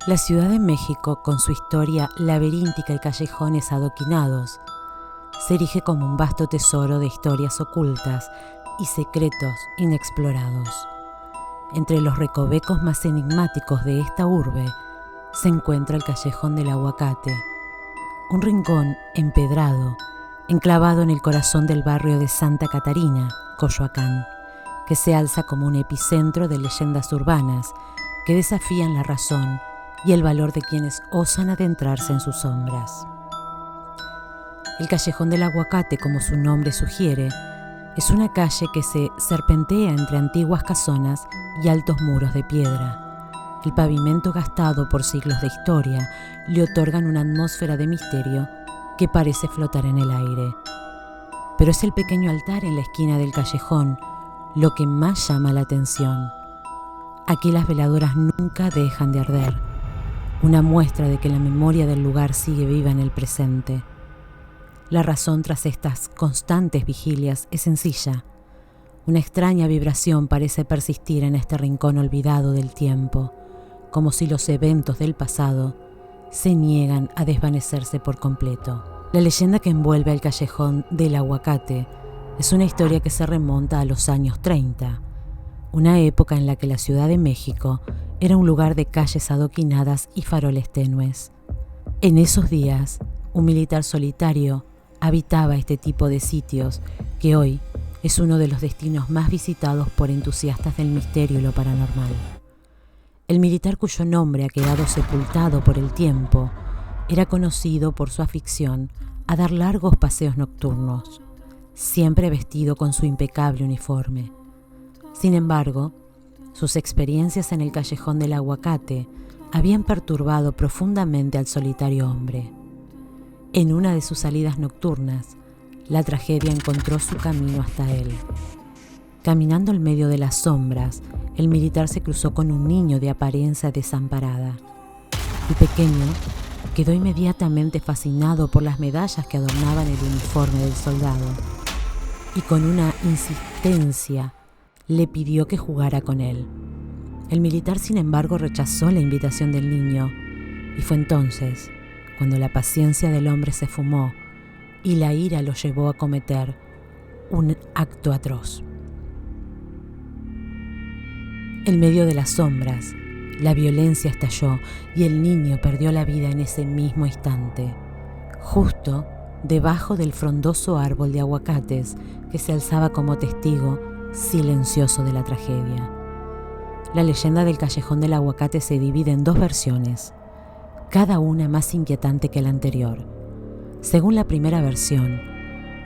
La Ciudad de México, con su historia laberíntica y callejones adoquinados, se erige como un vasto tesoro de historias ocultas y secretos inexplorados. Entre los recovecos más enigmáticos de esta urbe se encuentra el Callejón del Aguacate, un rincón empedrado, enclavado en el corazón del barrio de Santa Catarina, Coyoacán, que se alza como un epicentro de leyendas urbanas que desafían la razón y el valor de quienes osan adentrarse en sus sombras. El Callejón del Aguacate, como su nombre sugiere, es una calle que se serpentea entre antiguas casonas y altos muros de piedra. El pavimento gastado por siglos de historia le otorgan una atmósfera de misterio que parece flotar en el aire. Pero es el pequeño altar en la esquina del callejón lo que más llama la atención. Aquí las veladoras nunca dejan de arder, una muestra de que la memoria del lugar sigue viva en el presente. La razón tras estas constantes vigilias es sencilla. Una extraña vibración parece persistir en este rincón olvidado del tiempo, como si los eventos del pasado se niegan a desvanecerse por completo. La leyenda que envuelve al Callejón del Aguacate es una historia que se remonta a los años 30, una época en la que la Ciudad de México era un lugar de calles adoquinadas y faroles tenues. En esos días, un militar solitario habitaba este tipo de sitios que hoy es uno de los destinos más visitados por entusiastas del misterio y lo paranormal. El militar, cuyo nombre ha quedado sepultado por el tiempo, era conocido por su afición a dar largos paseos nocturnos, siempre vestido con su impecable uniforme. Sin embargo, sus experiencias en el Callejón del Aguacate habían perturbado profundamente al solitario hombre. En una de sus salidas nocturnas, la tragedia encontró su camino hasta él. Caminando en medio de las sombras, el militar se cruzó con un niño de apariencia desamparada. El pequeño quedó inmediatamente fascinado por las medallas que adornaban el uniforme del soldado y con una insistencia le pidió que jugara con él. El militar, sin embargo, rechazó la invitación del niño y fue entonces cuando la paciencia del hombre se fumó y la ira lo llevó a cometer un acto atroz. En medio de las sombras, la violencia estalló y el niño perdió la vida en ese mismo instante, justo debajo del frondoso árbol de aguacates que se alzaba como testigo silencioso de la tragedia. La leyenda del Callejón del Aguacate se divide en dos versiones, cada una más inquietante que la anterior. Según la primera versión,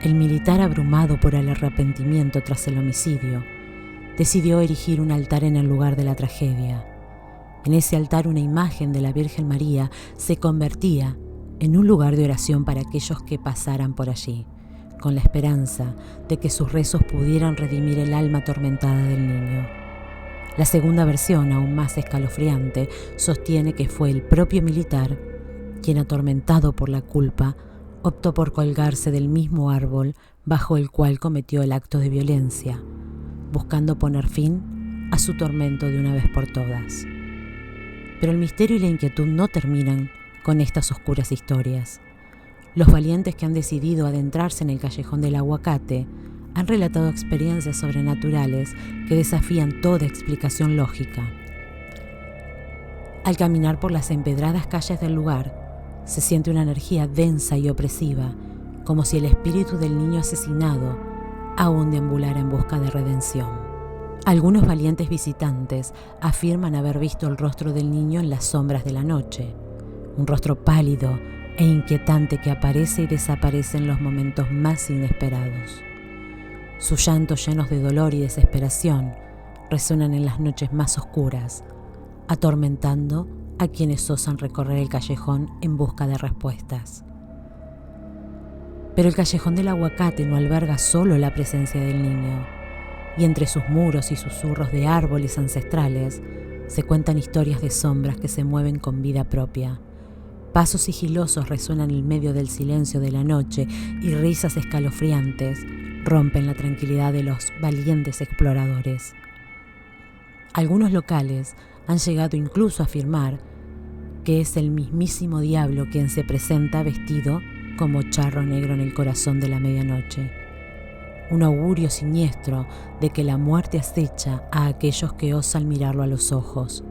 el militar, abrumado por el arrepentimiento tras el homicidio, decidió erigir un altar en el lugar de la tragedia. En ese altar, una imagen de la Virgen María se convertía en un lugar de oración para aquellos que pasaran por allí, con la esperanza de que sus rezos pudieran redimir el alma atormentada del niño. La segunda versión, aún más escalofriante, sostiene que fue el propio militar quien, atormentado por la culpa, optó por colgarse del mismo árbol bajo el cual cometió el acto de violencia, buscando poner fin a su tormento de una vez por todas. Pero el misterio y la inquietud no terminan con estas oscuras historias. Los valientes que han decidido adentrarse en el Callejón del Aguacate han relatado experiencias sobrenaturales que desafían toda explicación lógica. Al caminar por las empedradas calles del lugar, se siente una energía densa y opresiva, como si el espíritu del niño asesinado aún deambulara en busca de redención. Algunos valientes visitantes afirman haber visto el rostro del niño en las sombras de la noche, un rostro pálido e inquietante que aparece y desaparece en los momentos más inesperados. Sus llantos, llenos de dolor y desesperación, resuenan en las noches más oscuras, atormentando a quienes osan recorrer el callejón en busca de respuestas. Pero el Callejón del Aguacate no alberga solo la presencia del niño, y entre sus muros y susurros de árboles ancestrales se cuentan historias de sombras que se mueven con vida propia. Pasos sigilosos resuenan en medio del silencio de la noche y risas escalofriantes rompen la tranquilidad de los valientes exploradores. Algunos locales han llegado incluso a afirmar que es el mismísimo diablo quien se presenta vestido como charro negro en el corazón de la medianoche. Un augurio siniestro de que la muerte acecha a aquellos que osan mirarlo a los ojos.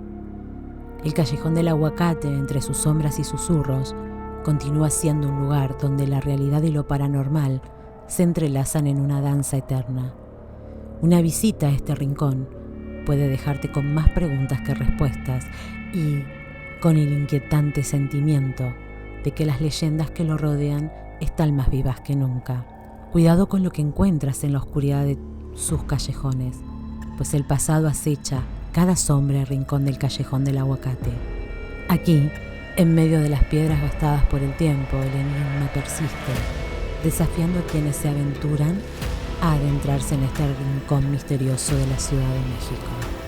El callejón del aguacate, entre sus sombras y susurros, continúa siendo un lugar donde la realidad y lo paranormal se entrelazan en una danza eterna. Una visita a este rincón puede dejarte con más preguntas que respuestas y con el inquietante sentimiento de que las leyendas que lo rodean están más vivas que nunca. Cuidado con lo que encuentras en la oscuridad de sus callejones, pues el pasado acecha cada sombra y rincón del callejón del aguacate. Aquí, en medio de las piedras gastadas por el tiempo, el enigma persiste, desafiando a quienes se aventuran a adentrarse en este rincón misterioso de la Ciudad de México.